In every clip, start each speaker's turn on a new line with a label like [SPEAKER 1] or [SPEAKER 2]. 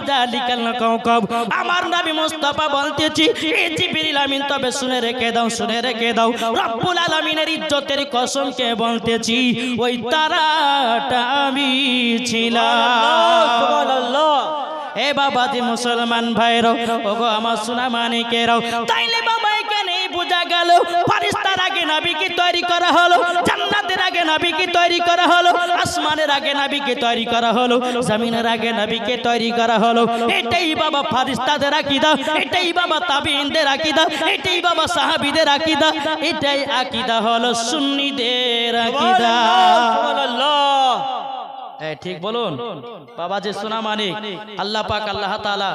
[SPEAKER 1] জালিকাল কাওকাব। আমার নবী মুস্তাফা বলতেছি, এই জিবরিল আমিন তবে শুনে রেখে দাও, শুনে রেখে দাও, রব্বুল আলামিনের ইজ্জতের কসমকে বলতেছি, ওই তারাটা আমি ছিলাম।
[SPEAKER 2] সুবহানাল্লাহ।
[SPEAKER 1] এ বাবাজি মুসলমান ভাইরো, ওগো আমার সোনা মানিকেরাও, তাইলে বাবা এখানে বোঝা গেল ফেরেশতার আগে নবীকে তৈরি করা হলো, জান্নাতের আগে নবীকে তৈরি করা হলো, আসমানের আগে নবীকে তৈরি করা হলো, জমিনের আগে নবীকে তৈরি করা হলো। এটাই বাবা ফেরেশতাদের আকীদা, এটাই বাবা তাবিঈনদের আকীদা, এটাই বাবা সাহাবীদের আকীদা, এটাই আকীদা হলো সুন্নিদের আকীদা।
[SPEAKER 2] সুবহানাল্লাহ।
[SPEAKER 1] ঠিক বলুন বাবাজি সোনা মানিক। আল্লাহ পাক আল্লাহ তাআলা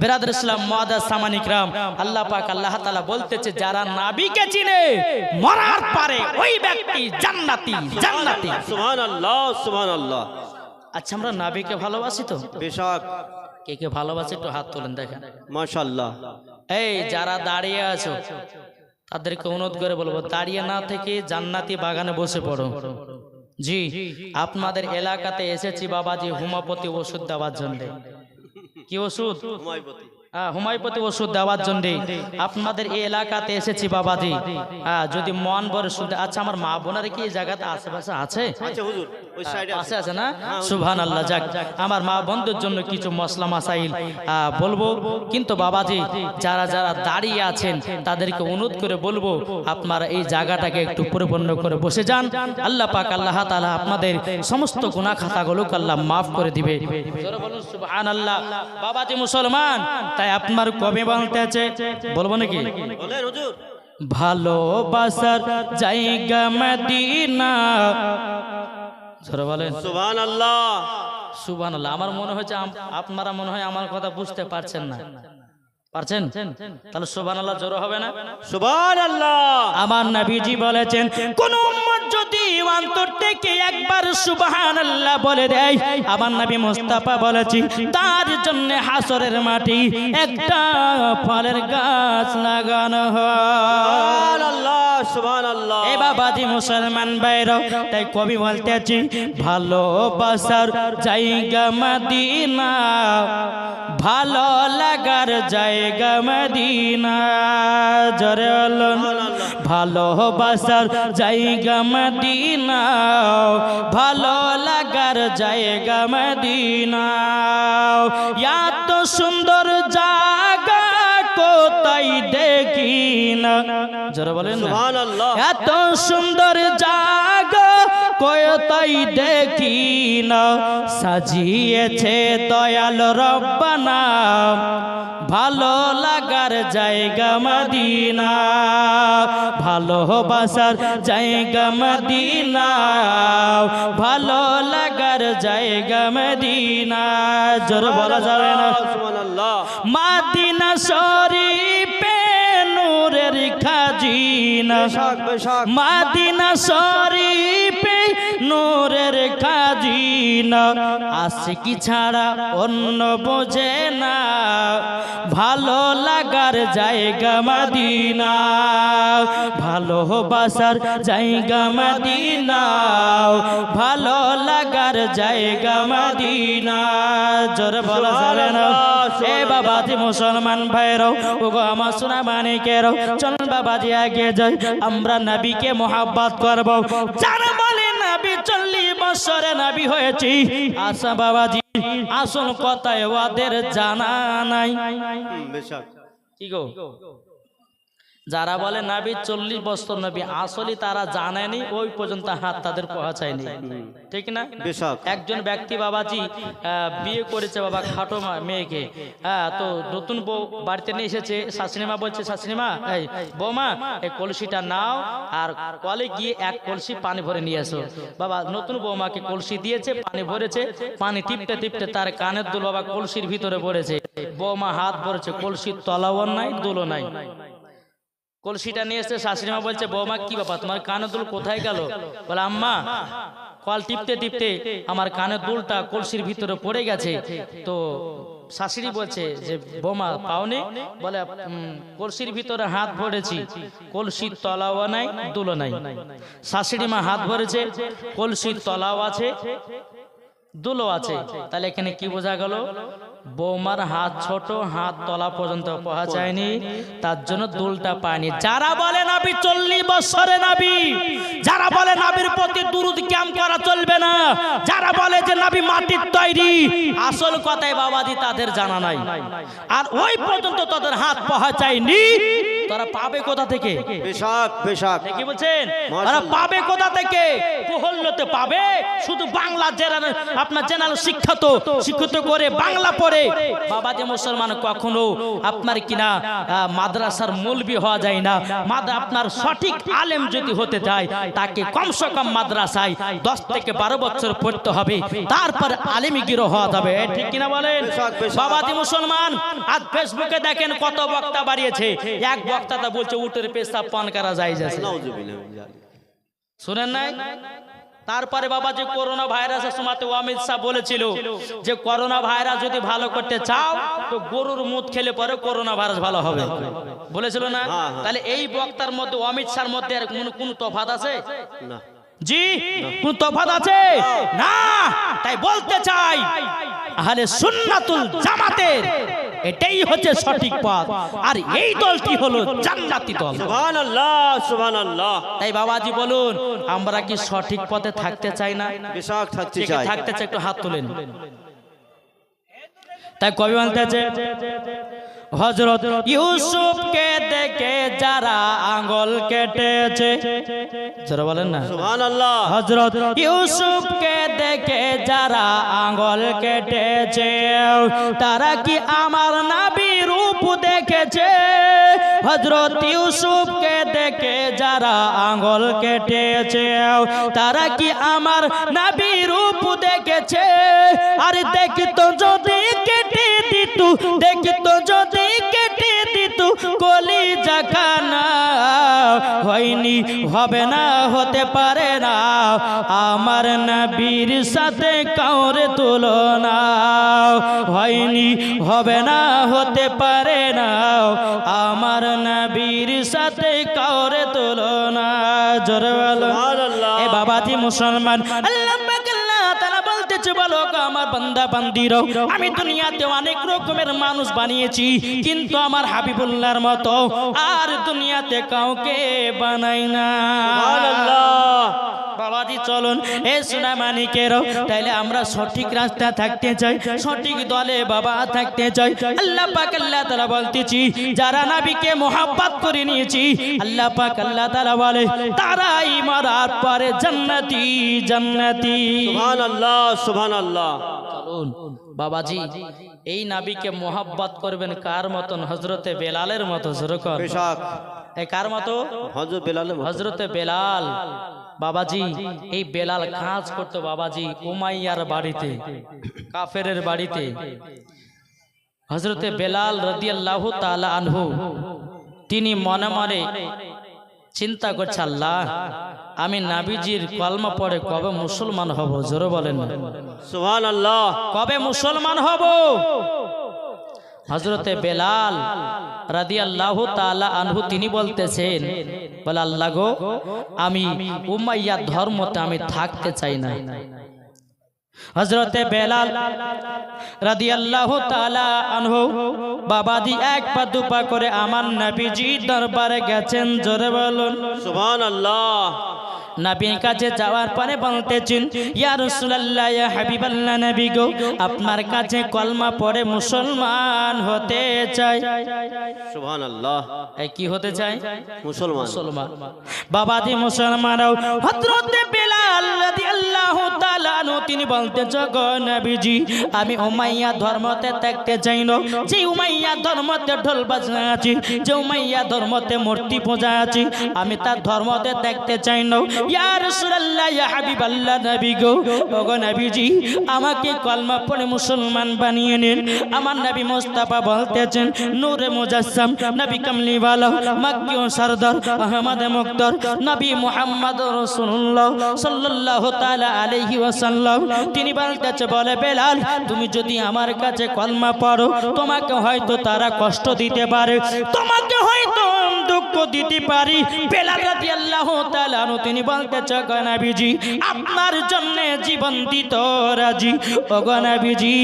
[SPEAKER 1] বিরাদর ইসলাম মুআদ্দাস সামানি کرام, আল্লাহ পাক আল্লাহ তাআলা বলতেছে, যারা নবীকে চিনে মরার পরে ওই ব্যক্তি জান্নাতি, জান্নাতি।
[SPEAKER 2] সুবহানাল্লাহ, সুবহানাল্লাহ।
[SPEAKER 1] আচ্ছা, আমরা নবীকে ভালোবাসি তো?
[SPEAKER 2] বেশক।
[SPEAKER 1] কে কে ভালোবাসে একটু হাত তোলেন দেখেন।
[SPEAKER 2] মাশাআল্লাহ।
[SPEAKER 1] এই যারা দাঁড়িয়ে আছো তাদেরকে অনুরোধ করে বলবো, দাঁড়িয়ে না থেকে জান্নাতি বাগানে বসে পড়ো। জি, আপনাদের এলাকাতে এসেছি বাবাজি হোমিওপ্যাথি ওষুধ দেওয়ার জন্য। কি ওষুধ?
[SPEAKER 2] হোমিওপ্যাথি।
[SPEAKER 1] হোমিওপ্যাথি ওষুধ দেওয়ার জন্য আপনাদের এই এলাকাতে এসেছি বাবাজি। যদি মন ভরে শুনতে। আচ্ছা, আমার মা বোনারা কি এই জায়গাতে আশেপাশে আছে?
[SPEAKER 2] আচ্ছা হুজুর, ওই সাইডে
[SPEAKER 1] আছে, আছে না? সুবহানাল্লাহ। যাক, আমার মা বন্ধুর জন্য কিছু মশলা মাসাইল বলবো, কিন্তু বাবাজি যারা যারা দাঁড়িয়ে আছেন তাদেরকে অনুরোধ করে বলবো, আপনারা এই জায়গাটাকে একটু পরিপূর্ণ করে বসে যান। আল্লাহ পাক আল্লাহ তাআলা আপনাদের সমস্ত গুনাহ খাতাগুলোকে আল্লাহ মাফ করে দিবে। জোরে বলুন সুবহানাল্লাহ। বাবাজি মুসলমান, তাই আপনার কবে বলতেছে বলবো নাকি?
[SPEAKER 2] বলেন হুজুর।
[SPEAKER 1] ভালোবাসার জায়গা মদিনা। জোরে বলেন
[SPEAKER 2] সুবহানাল্লাহ,
[SPEAKER 1] সুবহানাল্লাহ। আমার মনে হচ্ছে আপনারা মনে হয় আমার কথা বুঝতে পারছেন না। পারছেন? তাহলে সুবহানাল্লাহ জোরে হবে না?
[SPEAKER 2] সুবহানাল্লাহ।
[SPEAKER 1] আমার নবীজি বলেছেন, কোন উম্মত যদি অন্তর থেকে একবার সুবহানাল্লাহ বলে দেয়, আমার নবী মুস্তাফা বলেছি, তার জন্য হাসরের মাটি একটা ফলের গাছ লাগানো হয়।
[SPEAKER 2] সুবহানাল্লাহ, সুবহানাল্লাহ।
[SPEAKER 1] এ বাবাজি মুসলমান ভাইরা, তাই কবি বলতেছি, ভালোবাসার জায়গা মদিনা, ভালো লাগার জায়গা মদিনা। জোরে বলুন, ভালোবাসার জায়গা মদিনা, ভালো লাগার জায়গা মদিনা। এত সুন্দর জায়গা কোথায় দেখি না। জোরে বলেন না?
[SPEAKER 2] সুবহানাল্লাহ।
[SPEAKER 1] এত সুন্দর জায়গা কোথায় দেখি না, সাজিয়েছে দয়াল রব্বানা, ভালো লাগার জায়গা মদিনা, ভালোবাসার জায়গা মদিনা, ভালো লাগার জায়গা মদিনা। জোর বলা যাবে না?
[SPEAKER 2] সুবহানাল্লাহ।
[SPEAKER 1] মদিনা শরীফে নূরের খাজিনা,
[SPEAKER 2] বেশক, বেশক।
[SPEAKER 1] মদিনা শরীফে নূরের খাজিনা, আশিকি ছাড়া অন্য বোঝে না, ভালো লাগার জায়গা মদিনা, ভালোবাসার জায়গা মদিনা, ভালো লাগার জায়গা মদিনা। জোরে বলা যাবে না? এ বাবাজি মুসলমান ভাইরাও, ওগো আমার সোনা মানিকেরাও, চল বাবাজি আগে যাই, আমরা নবীকে মোহাব্বত করব। যারা বলে নবী 40 বছরে নবী হয়েছি, আশা বাবাজি আসল কথায় ওদের জানা নাই।
[SPEAKER 2] বেশক।
[SPEAKER 1] কি গো, যারা বলে নবী 40 বছর নবী, আসলে তারা জানেনি, ওই পর্যন্ত হাত তাদের পৌঁছায়নি, ঠিক না?
[SPEAKER 2] বেশক।
[SPEAKER 1] একজন ব্যক্তি বাবাজি বিয়ে করেছে বাবা খাটো মেয়েকে, তো নতুন বউ বাড়িতে নিয়ে এসেছে। শাশুড়ি মা বলছে, শাশুড়ি মা, এই বৌমা, এই কলসিটা নাও আর কলে গিয়ে এক কলসি পানি ভরে নিয়ে এসো। বাবা নতুন বৌমাকে কলসি দিয়েছে, পানি ভরেছে, পানি টিপতে টিপতে তার কানের দুল বাবা কলসির ভিতরে পড়েছে। বৌমা হাত ভরেছে, কলসির তলাও নাই দুলও নাই। কলসিটা নিয়ে এসে শাশুড়ি মা বলছে, বৌমা কি ব্যাপার, তোমার কানের দুল কোথায় গেল? বলে, আম্মা কল টিপতে টিপতে আমার কানের দুলটা কলসির ভিতরে পড়ে গেছে। তো শাশুড়ি বলছে যে, বৌমা পাওনি? বলে, কলসির ভিতরে হাত ভরেছি, কলসির তলাও নাই দুলও নাই। শাশুড়ি মা হাত ভরেছে, কলসির তলাও আছে দুলো আছে। তাহলে এখানে কি বোঝা গেল? বৌমার হাত ছোট, হাত তলা পর্যন্ত পৌঁছায়নি, তার জন্য দুলটা পায়নি। যারা বলে নবী 40 বছরে নবী, যারা বলে নবীর প্রতি দুরূদ ক্যাম্প করা চলবে না, যারা বলে যে নবী মাটির তৈরি, আসল কথাই বাবাজি তাদের জানা নাই। আর ওই পর্যন্ত তাদের হাত পৌঁছায়নি, তারা পাবে কোথা থেকে?
[SPEAKER 2] বেশক বেশক।
[SPEAKER 1] কি বলছেন? তারা পাবে কোথা থেকে? কুহল্যতে পাবে। শুধু বাংলা আপনার জেনারেল শিক্ষিত করে বাংলা পড়ে বাবাজি মুসলমান কখনো আপনার কিনা মাদ্রাসার মৌলবি হওয়া যায় না। আপনার সঠিক আলেম যদি হতে চায় তাকে কমসে কম মাদ্রাসায় 10 থেকে 12 বছর পড়তে হবে, তারপর আলেমগিরো হওয়া যাবে। ঠিক কিনা বলেন বাবাজি মুসলমান? আজ ফেসবুকে দেখেন কত বক্তা বাড়িয়েছে। এক বক্তাটা বলছে উটের পেশাব পান করা যায় যাচ্ছে, শুনেন নাই? তারপরে বাবাজি করোনা ভাইরাসের সময় অমিত শাহ বলেছিল যে করোনা ভাইরাস যদি ভালো করতে চাও তো গরুর মুত খেলে পরে করোনা ভাইরাস ভালো হবে, বলেছিল না? তাহলে এই বক্তার মধ্যে অমিত শাহর মধ্যে আর কোন তফাৎ আছে? না জি, কোন তফাৎ আছে? না। তাই বলতে চাই আহলে সুন্নাতুল জামাতের এটাই হচ্ছে সঠিক পথ, আর এই দলটি হলো জান্নাতি দল।
[SPEAKER 2] সুবহানাল্লাহ সুবহানাল্লাহ।
[SPEAKER 1] তাই বাবাজি বলুন, আমরা কি সঠিক পথে থাকতে চাই না?
[SPEAKER 2] বেশক থাকতে চাই।
[SPEAKER 1] থাকতে চাই, একটু হাত তোলেন। তাই কবি বলতেছে হযরত ইউসুফকে দেখে যারা আঙ্গুল কেটেছে, যারা বলেন না
[SPEAKER 2] সুবহানাল্লাহ।
[SPEAKER 1] হযরত ইউসুফকে দেখে যারা আঙ্গুল কেটেছে তারা কি আমার নবীর রূপ দেখেছে? হযরত ইউসুফকে দেখে যারা আঙ্গুল কেটেছে তারা কি আমার নবীর রূপ দেখেছে? আরে দেখিতো যদি কেটে দিত, দেখিতো যদি কেটে দিত কলিজা খানা, হয়নি হবে না হতে পারে না আমার নবীর সাথে কাউরে তুলনা, হয়নি হবে না হতে পারে না আমার নবীর সাথে কাউরে তুলনা। জোরে বলো
[SPEAKER 2] সুবহানাল্লাহ।
[SPEAKER 1] এ বাবাজি মুসলমান, আল্লাহ পাক আল্লাহ তাআলা বলতেছে বলো আমার বান্দা বান্দিরা, আমি দুনিয়াতে অনেক রকমের মানুষ বানিয়েছি কিন্তু আমার হাবিবুল্লাহর মতো আর দুনিয়াতে কাউকে বানাই না।
[SPEAKER 2] সুবহানাল্লাহ।
[SPEAKER 1] বাবাজি চলুন এ সোনা মানিকের, তাইলে আমরা সঠিক রাস্তা থাকতে চাই, সঠিক দলে বাবা থাকতে চাই। আল্লাহ পাক আল্লাহ তাআলা বলতেছি যারা নবীকে মোহাব্বত করে নিয়েছি, আল্লাহ পাক আল্লাহ তাআলা বলে তারাই মরার পরে জান্নাতি জান্নাতি।
[SPEAKER 2] সুবহানাল্লাহ সুবহানাল্লাহ।
[SPEAKER 1] চলুন বাবাজি এই নবীকে মোহাব্বত করবেন কার মতন? হযরতে বেলালের মতো। যেরকম
[SPEAKER 2] বেশক।
[SPEAKER 1] এই কার মতো?
[SPEAKER 2] হযরত বেলালের মতো।
[SPEAKER 1] হযরতে বেলাল। বাবাজি এই বেলাল কাজ করতো বাবাজি উমাইয়ার বাড়িতে, কাফেরের বাড়িতে। হযরতে বেলাল রাদিয়াল্লাহু তাআলা আনহু তিনি মনে মনে চিন্তা করছে আল্লাহ আমি নবীজির কলমা পড়ে কবে মুসলমান হব? জোরে বলেন না
[SPEAKER 2] সুবহানাল্লাহ।
[SPEAKER 1] কবে মুসলমান হব? হযরতে বেলাল রাদিয়াল্লাহু তাআলা আনহু তিনি বলতেছেন বলে আল্লাহ গো আমি উমাইয়া ধর্মতে আমি থাকতে চাই না। হযরতে বেলাল রাদিয়াল্লাহু তাআলা আনহু বাবাজি এক পা দুপা করে আমার নবীজি দরবারে গেছেন। জোরে বলুন
[SPEAKER 2] সুবহানাল্লাহ।
[SPEAKER 1] নবীর কাছে যাওয়ার পরে বলতেছেন ইয়া রাসূলুল্লাহ ইয়া হাবিবাল্লাহ নবী গো আপনার কাছে কলমা পড়ে মুসলমান হতে চাই।
[SPEAKER 2] সুবহানাল্লাহ।
[SPEAKER 1] এই কি হতে চাই?
[SPEAKER 2] মুসলমান।
[SPEAKER 1] মুসলমান। বাবাজি মুসলমানও হযরত বেলাল রাদিয়াল্লাহু তাআলা আনহু তিনি বলতেছেন গো নবীজি আমি উমাইয়া ধর্মতে থাকতে চাই না। যে উমাইয়া ধর্মতে ঢোল বাজনা আছে, যে উমাইয়া ধর্মতে মূর্তি পূজা আছে, আমি তার ধর্মতে থাকতে চাই না। ইয়া রাসূলুল্লাহ ইয়া হাবিবাল্লাহ নবী গো ওগো নবীজি আমাকে কলমা পড়ে মুসলমান বানিয়ে নিন। আমার নবী মুস্তাফা বলতেছেন নূরে মুজাসসাম নবী কামলিওয়ালা মক্কি ও সরদার আহমদ মুক্তার নবী মুহাম্মদ রাসূলুল্লাহ সাল্লাল্লাহু তাআলা আলাইহি ওয়াসাল্লাম রাসূলুল্লাহ তিনি বলতেছে বলে বেলাল তুমি যদি আমার কাছে কলমা পড়ো তোমাকে হয়তো তারা কষ্ট দিতে পারে তোমাকে হয়তো দুঃখ দিতে পারি বেলাল রাদিয়াল্লাহু তাআলা আনহু তিনি বলতেছে গো নবীজি আপনার জন্য জীবন দিতে রাজি ও গো নবীজি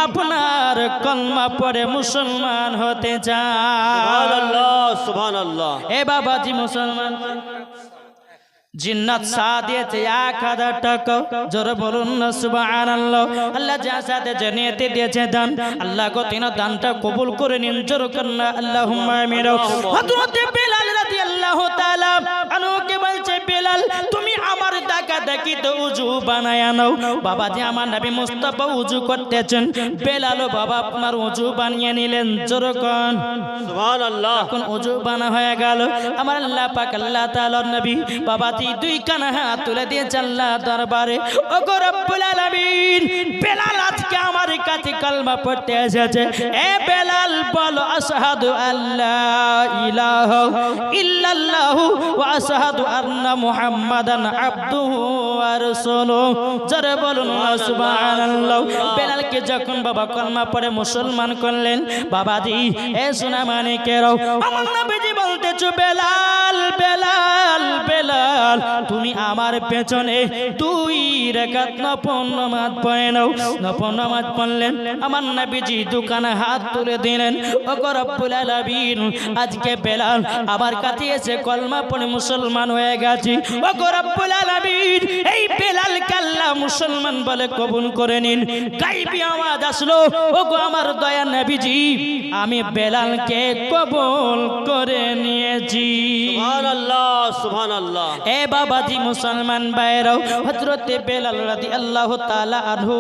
[SPEAKER 1] আপনার কলমা পড়ে মুসলমান হতে চাই
[SPEAKER 2] সুবহানাল্লাহ সুবহানাল্লাহ
[SPEAKER 1] এ বাবাজি মুসলমান জিন্নাত সা দিয়েছে 1000 টাকা জোরে বলুন না সুবহানাল্লাহ আল্লাহ যা সাথে জানিয়ে দিয়েছে দান আল্লাহ গো তিন দানটা কবুল করে নিন জোরে করনা আল্লাহুম্মা আমিন হযরত বেলাল রাদিয়াল্লাহু তাআলা আনুকে বলছে বেলাল তুমি আমার টাকা দেখি তো উযু বানায় নাও বাবাজি আমার নবী মুস্তাফা উযু করতেছেন বেলাল বাবা আপনার উযু বানিয়ে নিলেন জোরে কোন
[SPEAKER 2] সুবহানাল্লাহ
[SPEAKER 1] এখন উযু বানা হয়ে গেল আমার আল্লাহ পাক আল্লাহ তাআলার নবী বাবাজি দুই কানা হাত তুলে দিয়েছে আল্লাহ দরবারে ও গো রব্বুল আলামিন বেলাল আজকে আমার কাছে কলমা পড়তে এসেছে এ বেলাল বলো আশহাদু আল্লা ইলাহা ইল্লাল্লাহু ওয়া আশহাদু আন্না মুহাম্মাদান আবদুহু ওয়া রাসূলুহু জোরে বলুন সুবহানাল্লাহ বেলালকে যখন বাবা কলমা পড়ে মুসলমান করলেন বাবাজি এ সোনা মানিকেরও আমার নবীজি বলতেছো বেলাল বেলাল বেলাল তুমি আমার পেছনে 2 রাকাত নফল নামাজ পড়ে নাও নফল নামাজ পড়লেন আমার নবীজি দুখানা হাত তুলে দিলেন ও গো রব্বুল আলামিন আজকে বেলাল আমার কাছে এসে কলমা পড়ে মুসলমান হয়ে গেছে ও গো রব্বুল আলামিন এই বেলাল আল্লাহ মুসলমান বলে কবুল করে নিন গায়বী আওয়াজ আসলো ও গো আমার দয়া নবীজি আমি বেলালকে কবুল করে নিয়েছি
[SPEAKER 2] সুবহানাল্লাহ সুবহানাল্লাহ
[SPEAKER 1] এ বাবাজি মুসলমান ভাইরাও হযরত বেলাল রাদিয়াল্লাহু তাআলা আনহু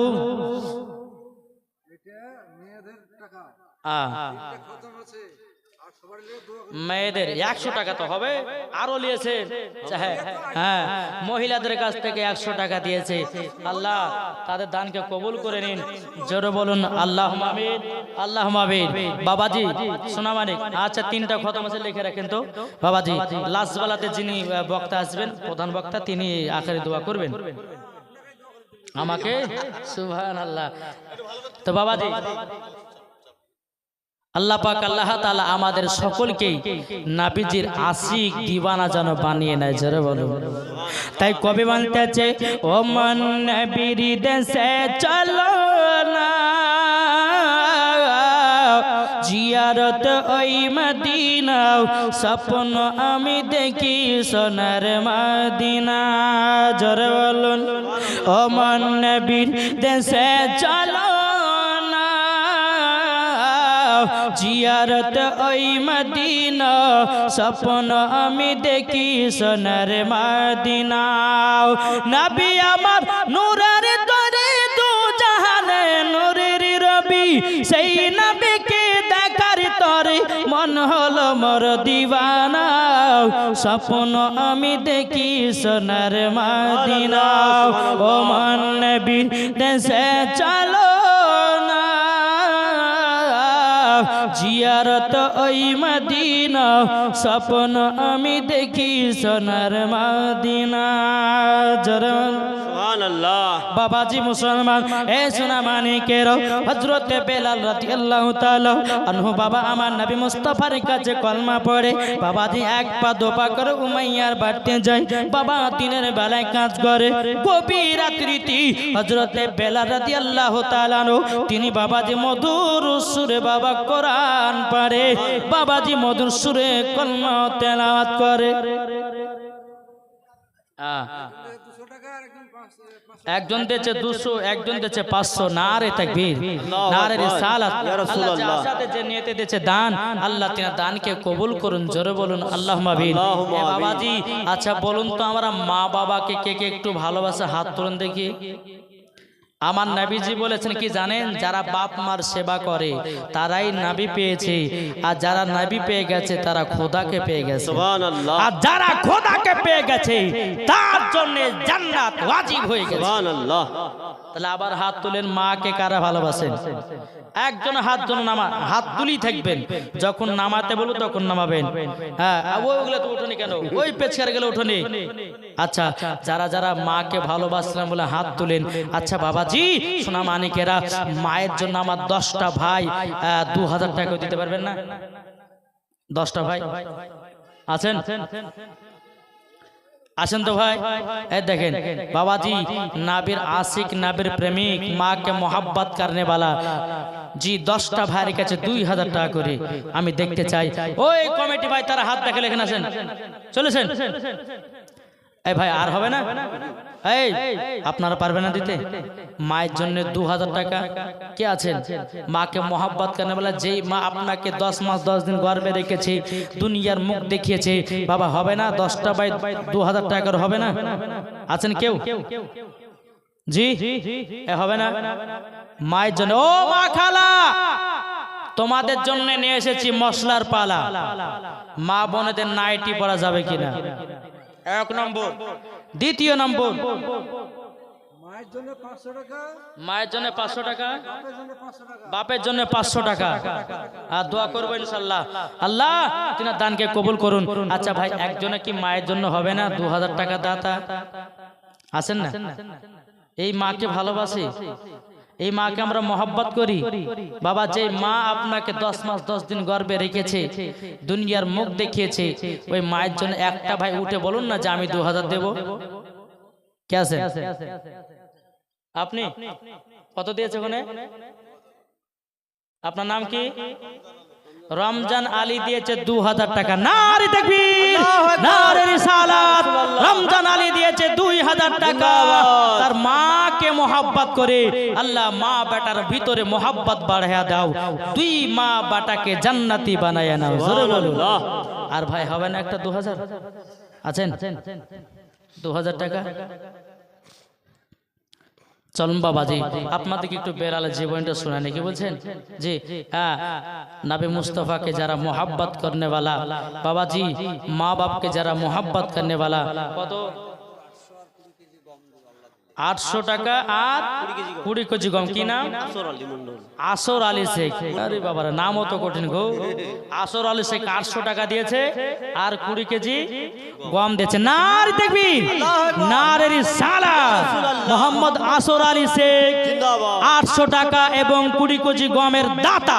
[SPEAKER 1] মেয়েদের 100 টাকা তো হবে আরো নিয়েছে হ্যাঁ মহিলাদের কাছ থেকে 100 টাকা দিয়েছে আল্লাহ তাদের দানকে কবুল করে নিন জোরে বলুন আল্লাহুম্মা আমিন আল্লাহুম্মা আমিন বাবাজি সোনা মানিক আচ্ছা 3টা খতম আছে লিখে রাখেন তো বাবাজি লাস্ট বেলাতে যিনি বক্তা আসবেন প্রধান বক্তা তিনি আখেরি দোয়া করবেন আমাকে সুবহানাল্লাহ তো বাবাজি আল্লাহ পাক আল্লাহ তাআলা আমাদের সকলকেই নবীজির আশিক দিওয়ানা যেন বানিয়ে নেয় জোরে বলুন তাই কবি বলতেছে ও মন নবীর দেশে চলো না জিয়ারত ওই মদিনা স্বপ্ন আমি দেখি সোনার মদিনা জোরে বলুন ও মন নবীর দেশে চলো জিয়ারত ওই মদিনা স্বপ্ন আমি দেখি সোনার মদিনা নবী আমার নূরের তরে দু জাহানে নূরের রবি সেই নবীকে দেখার তরে মন হলো মোর দিওয়ানা স্বপ্ন আমি দেখি সোনার মদিনা ও মন নবীর দেশে চলো না জিয়ারত ওই মদিনা স্বপ্ন আমি দেখি সোনার মদিনা জোরে
[SPEAKER 2] সুবহানাল্লাহ
[SPEAKER 1] বাবাজি মুসলমান এ সোনা মানিকের হযরত বেলাল রাদিয়াল্লাহু তাআলা আনহু বাবা আমার নবী মুস্তাফার কাছে কলমা পড়ে বাবাজি এক পা দোপা করে উমাইয়ার বাড়িতে যায় বাবা দিনের বেলায় কাজ করে গভীর রাত্রিতে হযরত বেলাল রাদিয়াল্লাহু তাআলা আনহু তিনি বাবাজি মধুর সুরে বাবা কোরআন পড়ে বাবাজি মধুর সুরে কলমা তেলাওয়াত করে একজন দিয়েছে 200 একজন দিয়েছে 500 নারে তাকবীর নারে রিসালাত আল্লাহ যার সাথে যে নিয়তে দিয়েছে দান আল্লাহ তিনা দানকে কবুল করুন জোরে বলুন আল্লাহুম্মা আমিন বাবাজি আচ্ছা বলুন তো আমরা মা বাবাকে কে কে একটু ভালোবাসে হাত তুলুন দেখি আমার নবীজি বলেছেন কি জানেন যারা বাপ মার সেবা করে তারাই নবী পেয়েছে আর যারা নবী পেয়ে গেছে তারা খোদাকে পেয়ে গেছে
[SPEAKER 2] সুবহানাল্লাহ
[SPEAKER 1] আর যারা খোদাকে পেয়ে গেছে তার জন্য জান্নাত ওয়াজিব হয়ে গেছে
[SPEAKER 2] সুবহানাল্লাহ
[SPEAKER 1] তাহলে আবার হাত তুলেন মাকে কারা ভালোবাসেন একজন হাত জন নামা হাত তুলি থাকবেন, যখন নামাতে বলবো তখন নামাবেন। হ্যাঁ, ওইগুলো তো উঠোনি কেন, ওই পেছকার গেলে উঠোনি। আচ্ছা, যারা যারা মাকে ভালোবাসলাম বলে হাত তুলেন। আচ্ছা বাবাজি, সোনা মানিকেরা, মায়ের জন্য আমার 10টা ভাই 2000 টাকা দিতে পারবেন না? 10টা ভাই আছেন? আসেন তো ভাই। এই দেখেন বাবাজি, নাবির আশিক, নাবির প্রেমিক, মা কে मोहब्बत करने वाला জি 10টা ভাইয়ের কাছে 2000 টাকা করে আমি দেখতে চাই। ওই কমিটি ভাই, তারা হাত দেখালে এখানে আসেন, চলেছেন। এই ভাই আর হবে না? এই আপনারা পারবেন না দিতে? মায়ের জন্য 2000 টাকা। কে আছেন মাকে मोहब्बत करने वाला? যেই মা আপনাকে 10 মাস 10 দিন গর্ভে রেখেছে, দুনিয়ার মুখ দেখিয়েছে, বাবা হবে না? 10টা ভাই 2000 টাকার হবে না? আছেন কেউ? জি হবে না? মায়ের জন্য, ও মা খালা, তোমাদের জন্য নিয়ে এসেছি মশলার পালা। মা বোনেদের নাইটি পরা যাবে কিনা? 1 নম্বর। দ্বিতীয় নম্বর, মায়ের জন্য 500 টাকা, মায়ের জন্য 500 টাকা, বাপের জন্য 500 টাকা। আর দোয়া করবো ইনশাআল্লাহ, আল্লাহ তিনার দানকে কবুল করুন। আচ্ছা ভাই, একজনে কি মায়ের জন্য হবে না 2000 টাকা দাতা? আছেন না? এই মাকে ভালোবাসি, এই মাকে আমরা मोहब्बत করি। বাবা, যে মা আপনাকে 10 মাস 10 দিন গর্ভে রেখেছে, দুনিয়ার মুখ দেখিয়েছে, ওই মায়ের জন্য একটা ভাই উঠে বলুন না যে আমি 2000 দেব। কে আছে? আপনি কত দিয়েছে ওখানে? আপনার নাম কি? রমজান আলী দিয়েছে 2000 টাকা। নারে তাকবীর, নারে রিসালাত। রমজান আলী দিয়েছে 2000 টাকা। তার মাকে मोहब्बत করে আল্লাহ মা বেটার ভিতরে मोहब्बत বাড়ায়া দাও, দুই মা বেটাকে জান্নাতি বানায়া নাও। জোরে বলুন। আর ভাই হবে না একটা 2000? আছেন? 2000 টাকা। চলুন বাবাজি, আপনাদেরকে একটু বেলালের জীবনটা শোনানি, কি বলছেন? জি হ্যাঁ, নবী মুস্তাফা के যারা मोहब्बत करने वाला, বাবাজি মা বাপ के যারা मोहब्बत करने वाला, কত? 800 টাকা আর 20 কেজি গম। কি নাম? আসর আলী শেখ। আরে বাবার নামও তো কঠিন গো। আসর আলী শেখ 800 টাকা দিয়েছে আর 20 কেজি গম দিয়েছে। নারে তাকবীর, নারে রিসালাত। মোহাম্মদ আসর আলী শেখ 800 টাকা এবং 20 কেজি গমের দাতা।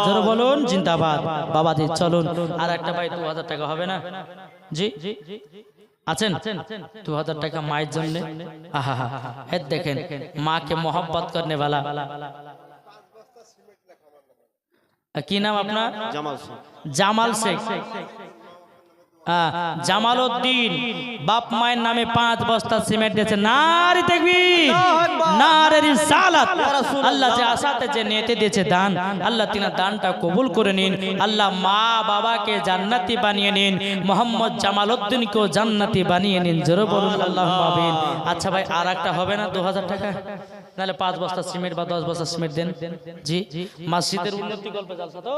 [SPEAKER 1] জোরে বলুন জিন্দাবাদ। বাবাজি চলুন, আর একটা ভাই 2000 টাকা হবে না? জি আছেন? 2000 টাকা মায়ের জন্য। দেখেন মাকে मोहब्बत करने वाला। কি নাম আপনার? জামাল শেখ। জামাল উদ্দিন বাপ মায়ের নামে 5 বস্তা সিমেন্ট দিয়েছে। নারে তাকবীর, নারে রিসালাত। আল্লাহ যে আশাতে যে নিয়তে দিয়েছে দান, আল্লাহ তিনার দানটা কবুল করে নিন। আল্লাহ মা বাবাকে জান্নাতি বানিয়ে নিন, মোহাম্মদ জামাল উদ্দিনকেও জান্নাতি বানিয়ে নিন। জোরে বলুন আল্লাহুম্মা আমিন। আচ্ছা ভাই, আর একটা হবে না 2000 টাকা? নাহলে 5 বস্তা সিমেন্ট বা 10 বস্তা সিমেন্ট দেন। জি মসজিদের উন্নতি কল্পে জালসা তো?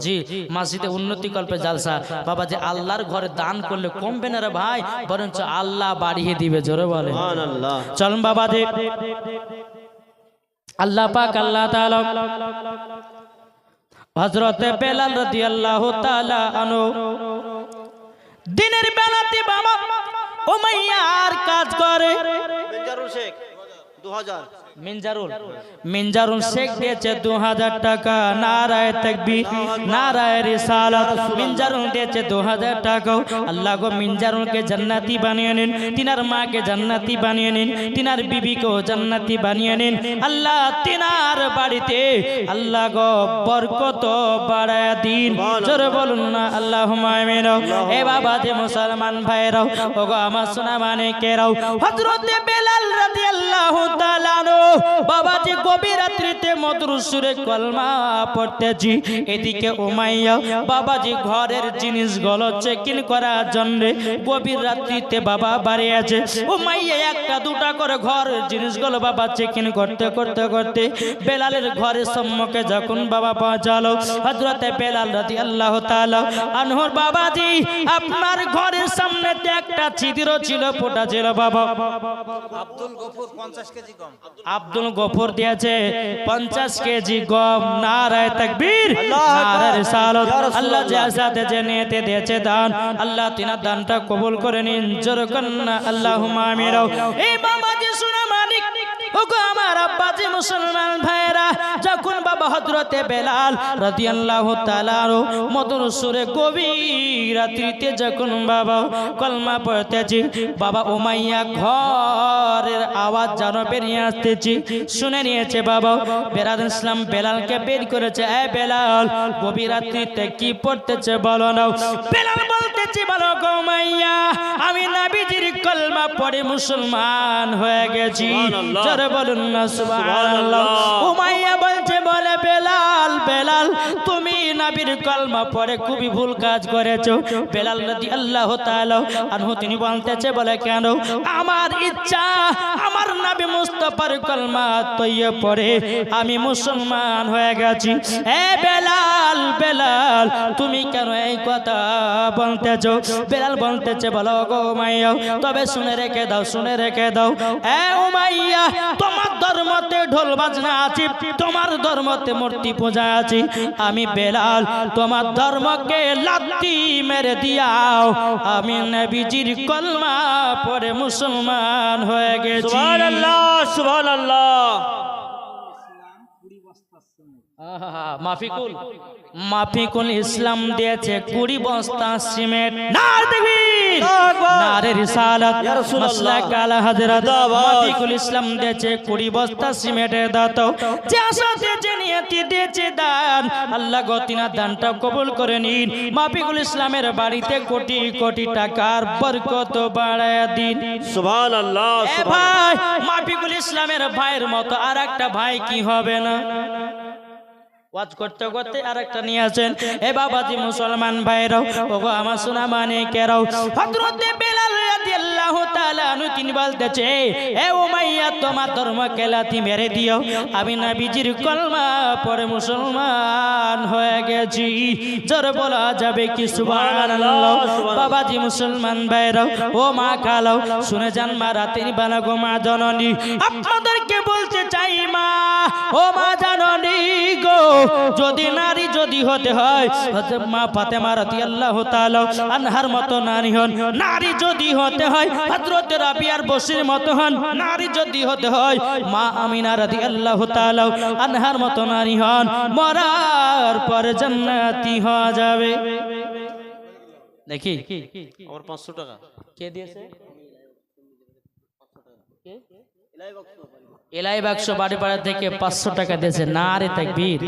[SPEAKER 1] জি মসজিদে উন্নতি কল্পে জালসা। বাবা, যে আল্লাহর ঘরে দান করলে কমবে না রে ভাই, বরঞ্চ আল্লাহ বাড়িয়ে দিবে। জোরে বলে সুবহানাল্লাহ। চলুন বাবা, যে আল্লাহ পাক আল্লাহ তাআলা হযরত বেলাল রাদিয়াল্লাহু তাআলা আনহু দিনের বেলাতে বাবা উমাইয়ার কাজ করে।
[SPEAKER 2] মিনজারুল শেখ 2000।
[SPEAKER 1] মিনজারুল শেখ দিয়েছে 2000 টাকা। নারায়ে তাকবীর, নারায়ে রিসালাত। মিনজারুল দিয়েছে 2000 টাকা। আল্লাহ গো মিনজারুলকে জান্নাতি বানিয়ে নিন, তিনার মাকে জান্নাতি বানিয়ে নিন, তিনার বিবিকেও জান্নাতি বানিয়ে নিন। আল্লাহ তিনার বাড়িতে আল্লাহ গো বরকত বাড়ায় দিন। জোরে বলুন না আল্লাহুম্মা আমিন। এ বাবা, যে মুসলমান ভাইরাও, ওগো আমার সোনা মানিকেরাও, হযরত বেলাল রাদিয়াল্লাহু তাআলা বাবাজি গভীর রাত্রিতে মধুর সুরে কলমা পড়তেছি। এদিকে উমাইয়া বাবাজি ঘরের জিনিসগুলো চেকিং করার জন্য গভীর রাত্রিতে বাবা বাড়ি আছে। উমাইয়া একটা দুটা করে ঘরের জিনিসগুলো বাবা চেকিং করতে করতে করতে বেলালের ঘরের সম্মুখে যখন বাবা পৌঁছালো, হযরতে বেলাল রাদিয়াল্লাহু তাআলা আনহুর বাবাজি আপনার ঘরের সামনেতে একটা একটা ছিদ্র ছিল, ফোঁটা ছিল বাবা।
[SPEAKER 3] আব্দুল গফুর 50 কেজি গম।
[SPEAKER 1] আব্দুল গফুর দিয়েছে 50 কেজি গম। নারায়ে তাকবীর, নারায়ে রিসালাত। আল্লাহ জাযাতে জেনেতে দিয়েছে দান, আল্লাহ তিনার দানটা কবুল করে নিন। জোরে কন্না আল্লাহুম্মা আমিন। এই বাবাজি সোনা মানিক, ওগো আমার আব্বাজি মুসলমান ভাইরা, যখন বাবা হযরতে বেলাল রাদিয়াল্লাহু তাআলা মধুর সুরে গভীর রাত্রিতে যখন বাবা কলমা পড়তেছি, বাবা উমাইয়া ঘরের আওয়াজ যেন বেরিয়ে আসতেছি শুনে নিয়েছে বাবা। বেলাল ইসলাম বেলালকে বের করেছে, এ বেলাল গভীর রাত্রিতে কি পড়তেছে বলো না। বেলাল বলতেছি, বলো গো উমাইয়া, আমি নবীজির কলমা পড়ে মুসলমান হয়ে গেছি। জোরে বলুন না সুবহানাল্লাহ। উমাইয়া বলছে, বলে বেলাল, বেলাল তুমি নবীর কলমা পড়ে খুবই ভুল কাজ করেছো। বেলাল রাদিয়াল্লাহু তাআলা আনহু তিনি বলতেছে, বলে কেন? আমার ইচ্ছা আমার নবী মুস্তাফার কলমা তৈয়ে পড়ে আমি মুসলমান হয়ে গেছি। এ বেলাল, বেলাল তুমি কেন এই কথা বলতেছো? বেলাল বলতেছে, বলো গো উমাইয়া, তবে শুনে রেখে দাও, শুনে রেখে দাও। এ উমাইয়া, তোমার ধর্মতে ঢোল বাজনা আছে, তোমার ধর্মতে মূর্তি পূজা আছে। আমি বেলাল তোমার ধর্মকে লাথি মেরে দিয়াও আমি নবীজির কলমা পড়ে মুসলমান হয়ে গেছি।
[SPEAKER 2] সুবহানাল্লাহ, সুবহানাল্লাহ।
[SPEAKER 1] মাফিকুল, মাফিকুল ইসলাম দিয়েছে 20 বস্তা সিমেন্ট। নারে তাকবীর, নারে রিসালাত, মাসলাক আলা হযরত। মাফিকুল ইসলাম দিয়েছে 20 বস্তা সিমেন্টের দাত। যে আশাতে যে নিয়তি দিয়েছে দান, আল্লাহ গো তিনার দানটা কবুল করে নিন। মাফিকুল ইসলামের বাড়িতে কোটি কোটি টাকার বরকত বাড়ায়া দিন।
[SPEAKER 2] সুবহানাল্লাহ,
[SPEAKER 1] এ ভাই, মাফিকুল ইসলামের ভাইয়ের মতো আর একটা ভাই কি হবে না? ওয়াজ করতে করতে আরেকটা নিয়ে আসেন। এ বাবাজি মুসলমান ভাইরাও, ওগো আমার সোনা মানিকেরাও, হযরতে বেলাল রাদিয়াল্লাহু তাআলা আনহু তিনি বলতেছে, এ উমাইয়া তোমার ধর্মকে লাথি মেরে দিও, আমি নবীজির কলমা পড়ে মুসলমান হয়ে গেছি। জোরে বলা যাবে কি সুবহানাল্লাহ। বাবাজি মুসলমান ভাইরাও, ও মা খালাও, শুনে যান মা রাতের বেলা গো মা জননী, আপনাদেরকে বলতে চাই মা, ও মা জননী গো, যদি নারী যদি হতে হয় হযরত মা ফাতেমা রাদিয়াল্লাহু তাআলা আনহার মতো নারী হন, নারী যদি হতে হয় হযরত রাবিয়ার বসির মতো হন, নারী যদি হতে হয় মা আমিনা রাদিয়াল্লাহু তাআলা আনহার মতো নারী হন, মরার পর জান্নাতি হওয়া যাবে। দেখি
[SPEAKER 2] আমার 500 টাকা
[SPEAKER 1] কে দিয়েছে? এলাই বাক্স বাড়িপাড়া থেকে 500 টাকা দিয়েছে। নারে তাকবীর,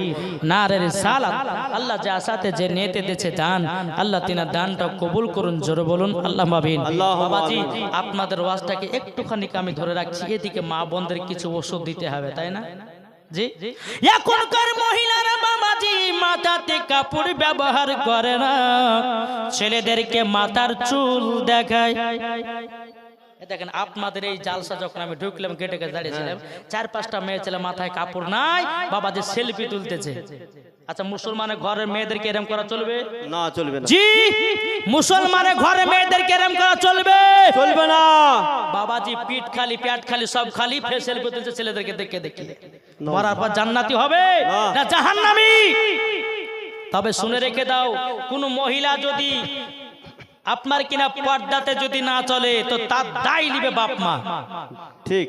[SPEAKER 1] নারে রিসালাত। আল্লাহ যা সাথে যে নিতে দিয়েছে দান, আল্লাহ তিনার দানটা কবুল করুন। জোরে বলুন আল্লাহুম্মা আমিন। বাবাজি আপনাদের ওয়াজটাকে একটুখানি আমি ধরে রাখছি, এদিকে মা বোনদের কিছু ওষুধ দিতে হবে, তাই না? জি, এখনকার মহিলারা বাবাজি মাথাতে কাপড় ব্যবহার করে না, ছেলেদেরকে মাথার চুল দেখায়। দেখেন আপনাদের এই জালসা যখন আমি ঢুকলাম, গেটে গেটে দাঁড়িয়েছিলাম, 4-5টা মেয়ে ছেলে মাথায় কাপড় নাই, বাবাজি সেলফি তুলতেছে। আচ্ছা মুসলমানের ঘরের মেয়েদেরকে এরকম করা চলবে
[SPEAKER 2] না? চলবে না
[SPEAKER 1] জি, মুসলমানের ঘরে মেয়েদেরকে এরকম করা চলবে?
[SPEAKER 2] চলবে না
[SPEAKER 1] বাবাজি পিঠ খালি, পেট খালি, সব খালি, ফের সেলফি তুলছে ছেলেদেরকে দেখে দেখে। মরার পর জান্নাতি হবে না জাহান্নামী? তবে শুনে রেখে দাও, কোন মহিলা যদি আপনার কিনা পর্দাতে যদি না চলে তো তার দায় নিবে বাপ মা।
[SPEAKER 2] ঠিক।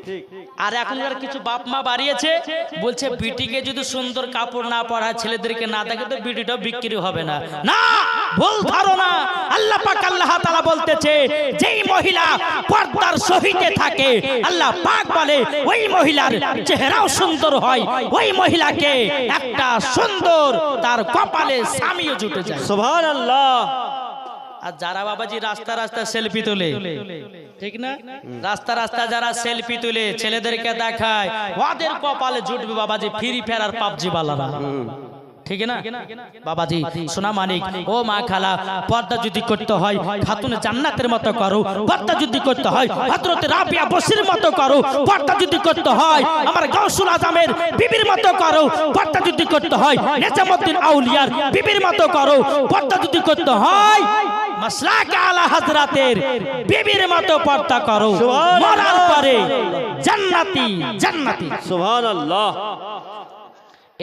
[SPEAKER 1] আর এখনকার কিছু বাপ মা বাড়িয়েছে, বলছে বিটিকে যদি সুন্দর কাপড় না পরায়, ছেলেদেরকে না দেখে তো বিটিটাও বিক্রি হবে না। না, ভুল ধারণা। আল্লাহ পাক আল্লাহ তাআলা বলতেছে, যেই মহিলা পর্দার সহিতে থাকে আল্লাহ পাক বলে ওই মহিলার চেহারাও সুন্দর হয়, ওই মহিলাকে একটা সুন্দর তার কপালে স্বামীও জুটে যায়।
[SPEAKER 2] সুবহানাল্লাহ।
[SPEAKER 1] আর যারা বাবাজি রাস্তা রাস্তা সেলফি তোলে, ঠিক না? রাস্তা রাস্তা যারা সেলফি তুলে ছেলেদেরকে দেখায়, ওদের কপালে জুটবে বাবাজি ফ্রি ফায়ার আর পাবজি বালারা, ঠিক না বাবাজি? সোনা মানিক, ও মা খালা, পর্দা যদি করতে হয় খাতুনে জান্নাতের মতো করো, পর্দা যদি করতে হয় হযরত রাবিয়া বসির মতো করো, পর্দা যদি করতে হয় আমার গাউসুল আজমের বিবির মতো করো, পর্দা যদি করতে হয় নিজামউদ্দিন আউলিয়ার বিবির মতো করো, পর্দা যদি করতে হয় মাসলাকে আলা হযরতের বিবির মতো পর্দা করো, মরার পরে জান্নাতি জান্নাতি।
[SPEAKER 2] সুবহানাল্লাহ।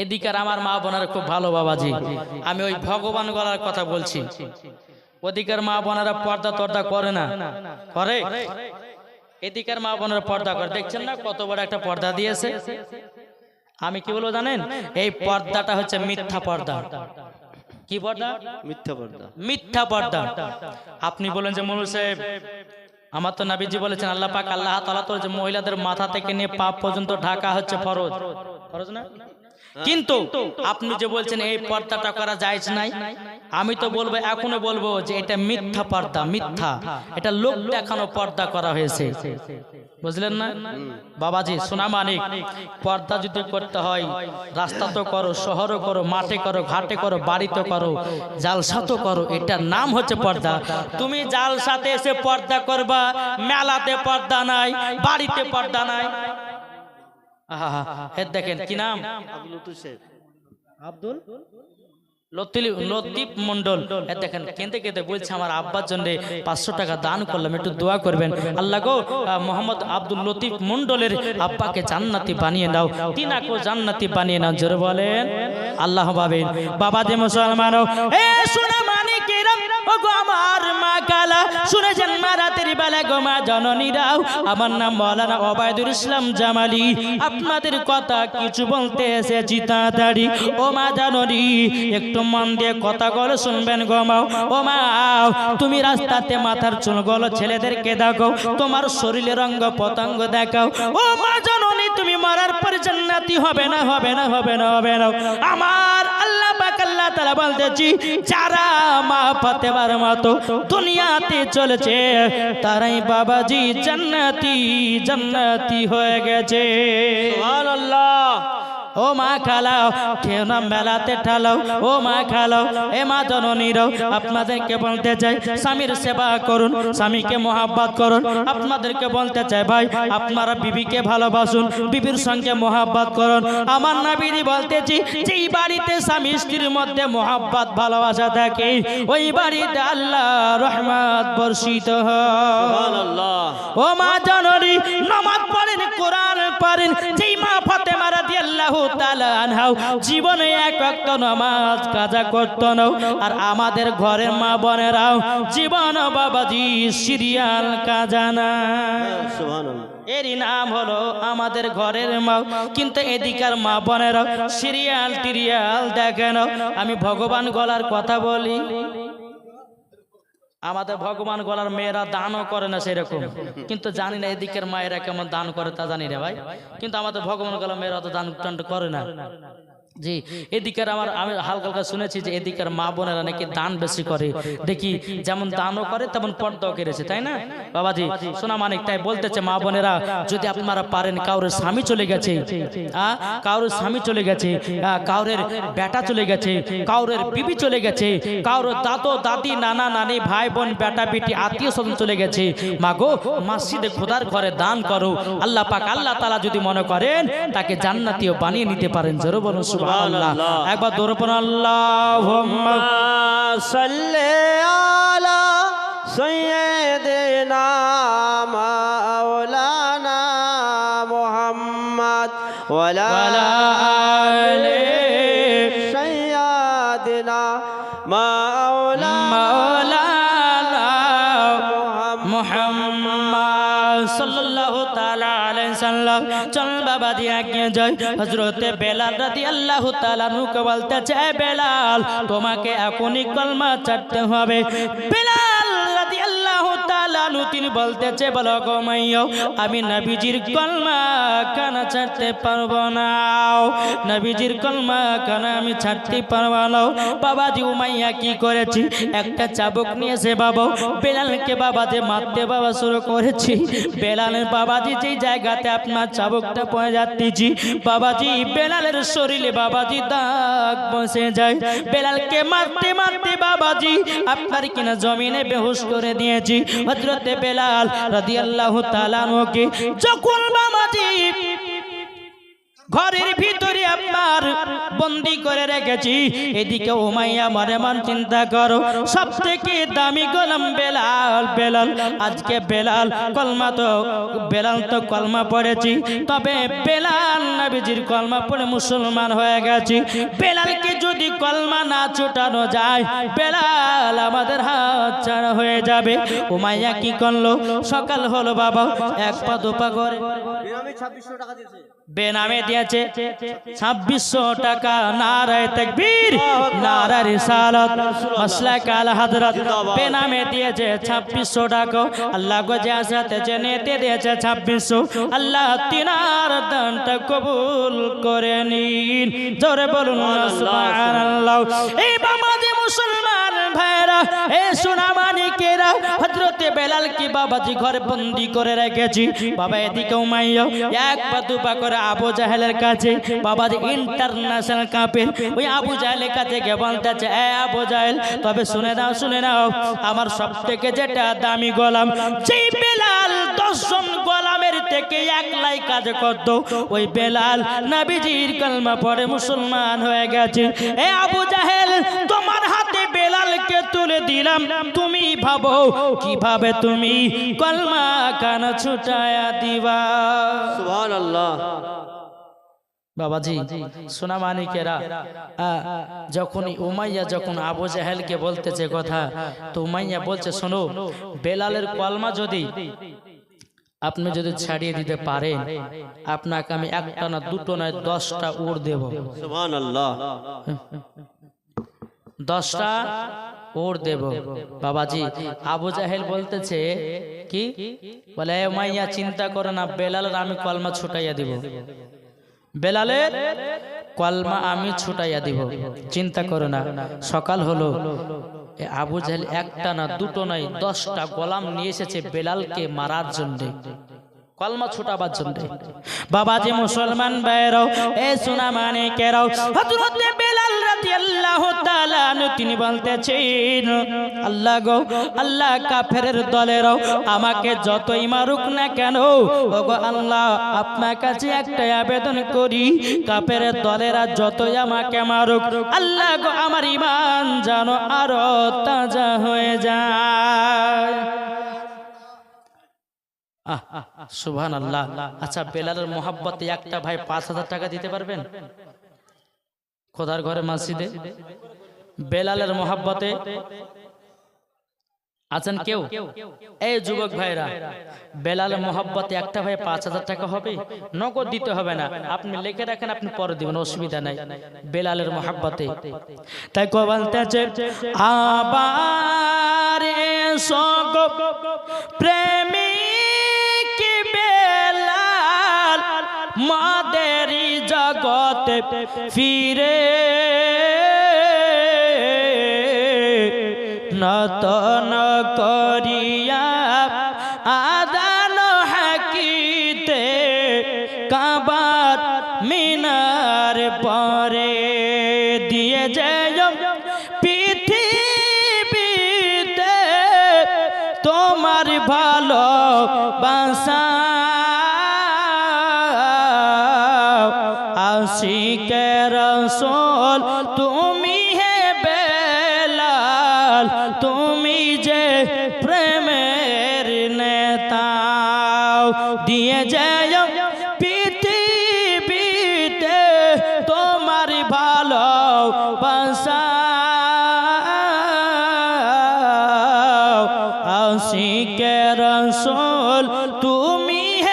[SPEAKER 1] এদিকার আমার মা বোনেরা খুব ভালো বাবাজি, আমি ওই ভগবান গলার কথা বলছি। ওদিকার মা বোনেরা পর্দা তর্দা করে না, করে? এদিকার মা বোনেরা পর্দা করে, দেখছেন না কত বড় একটা পর্দা দিয়েছে। আমি কি বলবো জানেন, এই পর্দাটা হচ্ছে মিথ্যা পর্দা। কি পর্দা?
[SPEAKER 2] মিথ্যা পর্দা।
[SPEAKER 1] মিথ্যা পর্দা। আপনি বলেন যে মৌলভী সাহেব, আমার তো নবীজি বলেছেন, আল্লাহ পাক আল্লাহ তাআলা তো যে মহিলাদের মাথা থেকে নিয়ে পা পর্যন্ত ঢাকা হচ্ছে ফরজ, ফরজ না? কিন্তু আপনি যে বলছেন এই পর্দাটা করা জায়েজ নাই, আমি তো বলবো, এখনো বলবো যে এটা মিথ্যা পর্দা, মিথ্যা। এটা লোক দেখানো পর্দা করা হয়েছে, বুঝলেন না বাবাজি? সোনা মানিক, পর্দা যদি করতে হয় রাস্তা তো করো, শহরও করো, মাঠে করো, ঘাটে করো, বাড়িতে করো, জালসা তো করো, এটার নাম হচ্ছে পর্দা। তুমি জালসাতে এসে পর্দা করবা, মেলাতে পর্দা নাই, বাড়িতে পর্দা নাই। দেখেন কি নাম, আব্দুল লতিফ মন্ডল। দেখেন কেঁদে কেঁদে বলছে আমার আব্বার জন্য 500 টাকা দান করলাম, একটু দোয়া করবেন। আল্লাহ গো, মোহাম্মদ আব্দুল লতিফ মন্ডলের আব্বাকে জান্নাতি বানিয়ে দাও, তিনাকে জান্নাতি বানিয়ে নাও, জোরে বলেন আল্লাহ পাবেন। বাবা যে মুসলমান, এ সোনা মানিকেরা, ও গো আমার মা কালা, শুনেছেন মা রাতের বেলা গো মা জননীরাও, আমার নাম মাওলানা ওবায়দুল ইসলাম জামালি, আপনাদের কথা কিছু বলতে এসেছি তাড়াতাড়ি। ও মা জননী, একটু মন দিয়ে কথাগুলো শুনবেন গো মা। ও মা, তুমি রাস্তাতে মাথার চুলগুলো ছেলেদেরকে দেখো, তোমার শরীরের অঙ্গ পতঙ্গ দেখাও। ও মা জননী, তুমি মরার পর জান্নাতি হবে না, হবে না, হবে না, হবে না। আমার আল্লাহ পাক আল্লাহ তাআলা বলতেছি, যারা মা ফাতেমার মতো দুনিয়াতে চলেছে তারাই বাবাজি জান্নাতি জান্নাতি হয়ে গেছে।
[SPEAKER 2] সুবহানাল্লাহ।
[SPEAKER 1] ও মা খালাও, কেউ না মেলাতে ঠালাও, ও মা খালাও, এ মা জননীরাও, আপনাদেরকে বলতে চাই স্বামীর সেবা করুন, স্বামীকে মহাব্বত করুন। আপনাদেরকে বলতে চাই ভাই, আপনারা বিবিকে ভালোবাসুন, বিবির সঙ্গে মহাব্বত করুন। আমার নবীজি বলতেছি, যেই বাড়িতে স্বামী স্ত্রীর মধ্যে মহাব্বত ভালোবাসা থাকে, ওই বাড়িতে আল্লাহ রহমত বর্ষিত হয়।
[SPEAKER 2] সুবহানাল্লাহ।
[SPEAKER 1] ও মা জননী, নামাজ পড়েন, কোরআন পড়েন। যেই মা ফাতেমা রাদিয়াল্লাহু তাআলা আনহা জীবনে এক ওয়াক্ত নামাজ কাজা করত না, আর আমাদের ঘরের মা বোনেরাও জীবন বাবাজি সিরিয়াল কাজা না।
[SPEAKER 2] সুবহানাল্লাহ।
[SPEAKER 1] এরই নাম হলো আমাদের ঘরের মা। কিন্তু এদিকার মা বোনেরা সিরিয়াল টিরিয়াল দেখেন। আমি ভগবান গলার কথা বলি, আমাদের ভগবান গলার মেয়েরা দানও করে না সেরকম, কিন্তু জানি না এদিকের মায়েরা কেমন দান করে তা জানি না ভাই। কিন্তু আমাদের ভগবান গলার মেয়েরা তো দান টান করে না। জি, এদিকের আমি হালকা হালকা শুনেছি যে এদিকের মা বোনেরা নাকি দান বেশি করে, দেখি যেমন দানও করে তেমন পর্দাও করেছে, তাই না বাবাজি? সোনা মানিক, তাই বলতেছে মা বোনেরা, যদি আপনারা পারেন, কাউরের স্বামী চলে গেছে, কাউরের স্বামী চলে গেছে, কাউরের বেটা চলে গেছে, কাউরের বিবি চলে গেছে, কাউরের দাদু দাদি নানা নানি ভাই বোন বেটা বেটি আত্মীয় স্বজন চলে গেছে, মা গো মসজিদে খোদার ঘরে দান করো। আল্লাহ পাক আল্লাহ তাআলা যদি মনে করেন তাকে জান্নাতীও বানিয়ে নিতে পারেন। জোরে বলুন সুবহানাল্লাহ। একবার দৌড় পড়ুন, আল্লাহুম্মা
[SPEAKER 2] সাল্লি আলা সাইয়্যিদিনা মাওলানা মুহাম্মদ ওয়া আলা আলি সাইয়্যিদিনা মাওলানা মুহাম্মদ সাল্লাল্লাহু তাআলা আলাইহি সাল্লাম। চল বাবা দিয়ে আগে যাই। হযরতে বেলাল রাদিয়াল্লাহু তাআলা নুকে বলতেছে, বেলাল তোমাকে এখনই কলমা ছাড়তে হবে। বেলাল রাদিয়াল্লাহু তাআলা তিনি বলতেছে, বলো গো মাইয়া, আমি নবীজির কলমা কানা ছাড়তে পারবো না, নবীজির কলমা কানা আমি ছাড়তে পারবো না। বাবাজি উমাইয়া কি করেছি, একটা চাবুক নিয়েছে বাবা, বেলালকে বাবাজি মারতে বাবা শুরু করেছি। বেলালের বাবাজি যেই জায়গাতে আপনার চাবুকটা পড়ে যাচ্ছি বাবাজি, বেলালের শরীরে বাবাজি দাগ বসে যায়। বেলালকে মারতে মারতে বাবাজি আপনার কিনা জমিনে বেহুশ করে দিয়েছি। হযরতে বেলাল রাদিয়াল্লাহু তাআলা আনহুকে যখন বাবাজি ঘরের ভিতরে আপনার বন্দি করে রেখেছি। এদিকে উমাইয়া মনে মন চিন্তা করো, সব থেকে দামি গোলাম বেলাল। বেলাল আজকে বেলাল তো কলমা পড়েছি, তবে বেলাল নবীজির কলমা পড়ে মুসলমান হয়ে গেছি। বেলালকে যদি কলমা না ছুটানো যায়, বেলাল আমাদের হাত ছাড়া হয়ে যাবে। উমাইয়া কি করলো? সকাল হলো বাবা, এক পা দুপা করে বেনামে দিয়েছে 2600 টাকা। নারায়ে তাকবীর, নারায়ে রিসালাত, মাসলাক আল হযরত। বেনামে দিয়েছে 2600 টাকা। আল্লাহ গো জাসাতে জেনেতে দিয়েছে 2600। আল্লাহ তিনার দানটা কবুল করে নিন। জোরে বলুন না সুবহানাল্লাহ। এই বাবাজি মুসলমান ভাইরা, এই সোনা মানিকেরা, হযরতে বেলাল কি বাবাজি ঘরে বন্দি করে রেখেছি। বাবা এদিকে উমাইয়া এক পা দুপা করে আবু জাহেলের কাছে, বাবাজি ইন্টারন্যাশনাল কাপের ওই আবু জাহেলের কাছে গিয়ে বলতেছে, এ আবু জাহেল, তবে শুনে নাও আমার সব থেকে যেটা দামি গোলাম, যেই বেলাল 10 জন গোলামের থেকে একলাই কাজ করত, ওই বেলাল নবীজির কলমা পড়ে মুসলমান হয়ে গেছে। এ আবু জাহেল, তোমার হাতে বেলালকে তুলে দিলাম, তুমি ভাবো কিভাবে তুমি কলমা কান ছুটায়া দিবা।
[SPEAKER 4] সুবহানাল্লাহ।
[SPEAKER 1] বাবাজি সোনা মানিকেরা, যখন উমাইয়া যখন আবু জাহেলকে বলতেছে কথা, তো উমাইয়া বলছে, শোনো, বেলালের কলমা যদি আপনি যদি ছাড়িয়ে দিতে পারেন, আপনাকে আমি একটা না দুটো নয় 10টা উট দেব।
[SPEAKER 4] সুবহানাল্লাহ।
[SPEAKER 1] 10টা উট দেব। বাবাজি আবু জাহেল বলতেছে কি বলে, উমাইয়া চিন্তা করে না, বেলালের আমি কলমা ছুটাইয়া দিব, বেলালের কলমা আমি ছুটাইয়া দিব, চিন্তা করো না। সকাল হলো, আবু জাহেল একটা না দুটো নয় 10টা গোলাম নিয়ে এসেছে বেলালকে মারার জন্য, কলমা ছুটাবার জন্য।
[SPEAKER 2] বাবাজি মুসলমান ভাইরাও, এ সোনা মানিকেরাও, হযরতে বেলাল রাদিয়াল্লাহু তাআলা আনহু তিনি বলতেছেন, আল্লাহ গো, আল্লাহ কাফেরের দলেরাও আমাকে যতই মারুক না কেন, ওগো আল্লাহ আপনার কাছে একটা আবেদন করি, কাফেরের দলেরা যতই আমাকে মারুক, আল্লাহ গো আমার ঈমান যেন আরো তাজা হয়ে যায়।
[SPEAKER 1] সুবহানাল্লাহ। আচ্ছা, বেলালের মোহাব্বতে একটা ভাই 5000 টাকা দিতে পারবেন? খোদার ঘরে মসজিদে বেলালের মোহাব্বতে আছেন কেউ? এই যুবক ভাইরা, বেলালের মোহাব্বতে একটা ভাই 5000 টাকা হবে? নগদ দিতে হবে না, আপনি লিখে রাখেন, আপনি পরে দিবেন, অসুবিধা নাই। বেলালের মোহাব্বতে
[SPEAKER 2] তাই কো বলতেছে, আবার এসো গো প্রেমিক বেলাল, মাদেরই জগতে ফিরে নতন করিয়া আদান হাকিতে কাবার মিনার পরে দিয়ে যায় পৃথিবীতে তোমার ভালো বাসা, আশিকে রাসূল তুমি হে বেলাল, তুমি যে প্রেমের নেতা, দিয়ে যায় পৃথিবীতে তোমার ভালো বাসা, আশিকে রাসূল তুমি হে